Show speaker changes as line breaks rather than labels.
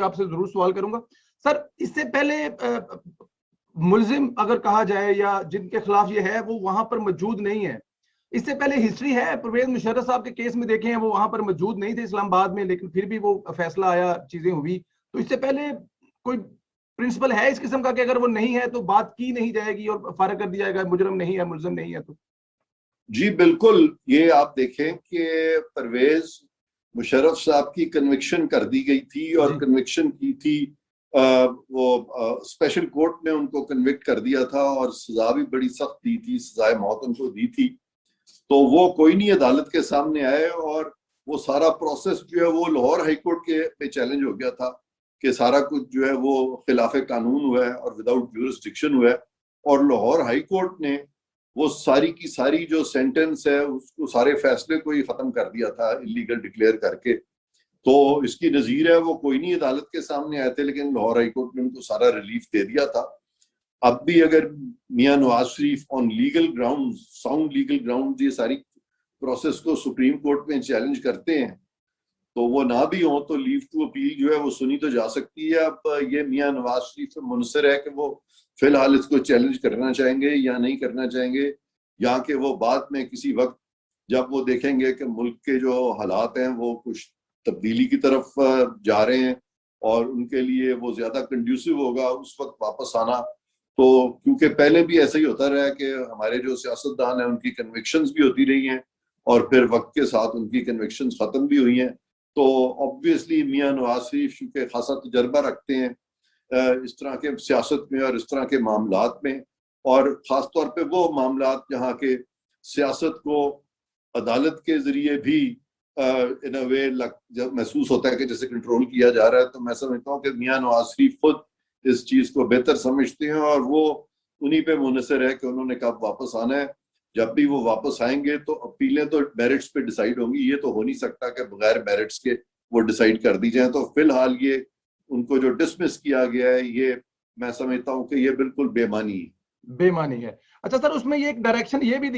آپ سے ضرور سوال کروں گا سر. اس سے پہلے ملزم اگر کہا جائے یا جن کے خلاف یہ ہے وہ وہاں پر موجود نہیں ہے, اس سے پہلے ہسٹری ہے پرویز مشرف صاحب کے کیس میں دیکھیں ہیں وہ وہاں پر موجود نہیں تھے اسلام آباد میں, لیکن پھر بھی وہ فیصلہ آیا, چیزیں ہوئی. تو اس سے پہلے کوئی پرنسپل ہے اس قسم کا کہ اگر وہ نہیں ہے تو بات کی نہیں جائے گی اور فارغ کر دیا جائے گا, مجرم نہیں ہے ملزم نہیں ہے؟ تو
جی بالکل, یہ آپ دیکھیں کہ پرویز مشرف صاحب کی کنوکشن کر دی گئی تھی اور کنوکشن کی تھی وہ اسپیشل کورٹ نے ان کو کنوکٹ کر دیا تھا اور سزا بھی بڑی سخت دی تھی, سزائے موت ان کو دی تھی. تو وہ کوئی نہیں عدالت کے سامنے آئے اور وہ سارا پروسیس جو ہے وہ لاہور ہائی کورٹ کے پہ چیلنج ہو گیا تھا کہ سارا کچھ جو ہے وہ خلاف قانون ہوا ہے اور وداؤٹ جورسڈکشن ہوا ہے. اور لاہور ہائی کورٹ نے وہ ساری کی ساری جو سینٹنس ہے اس کو سارے فیصلے کو ہی ختم کر دیا تھا انلیگل ڈکلیئر کر کے. تو اس کی نظیر ہے وہ کوئی نہیں عدالت کے سامنے آئے تھے, لیکن لاہور ہائی کورٹ نے ان کو سارا ریلیف دے دیا تھا. اب بھی اگر Mian Nawaz Sharif on legal ground, sound legal ground, یہ ساری پروسیس کو سپریم کورٹ میں چیلنج کرتے ہیں تو وہ نہ بھی ہوں تو لیو ٹو اپیل جو ہے وہ سنی تو جا سکتی ہے. اب یہ میاں نواز شریف سے منحصر ہے کہ وہ فی الحال اس کو چیلنج کرنا چاہیں گے یا نہیں کرنا چاہیں گے, یا کہ وہ بعد میں کسی وقت جب وہ دیکھیں گے کہ ملک کے جو حالات ہیں وہ کچھ تبدیلی کی طرف جا رہے ہیں اور ان کے لیے وہ زیادہ کنڈیوسو ہوگا اس وقت واپس آنا. تو کیونکہ پہلے بھی ایسا ہی ہوتا رہا ہے کہ ہمارے جو سیاستدان ہیں ان کی کنوکشنز بھی ہوتی رہی ہیں اور پھر وقت کے ساتھ ان کی کنوکشنز ختم بھی ہوئی ہیں. تو obviously میاں نواز شریف چونکہ خاصا تجربہ رکھتے ہیں اس طرح کے سیاست میں اور اس طرح کے معاملات میں, اور خاص طور پہ وہ معاملات جہاں کے سیاست کو عدالت کے ذریعے بھی in a way جب محسوس ہوتا ہے کہ جیسے کنٹرول کیا جا رہا ہے, تو میں سمجھتا ہوں کہ میاں نواز شریف خود اس چیز کو بہتر سمجھتے ہیں اور وہ انہی پہ منحصر ہے کہ انہوں نے کب واپس آنا ہے. جب بھی وہ واپس آئیں گے تو اپیلیں تو میرٹس پہ ڈیسائیڈ ہوں گی, یہ تو ہو نہیں سکتا کہ بغیر میرٹس کے وہ ڈیسائیڈ کر دی جائیں. تو فی الحال یہ ان کو جو ڈسمس کیا گیا ہے یہ میں سمجھتا ہوں کہ یہ بالکل بے معنی ہے.
بے معنی ہے. اچھا سر, اس میں یہ ایک ڈائریکشن یہ بھی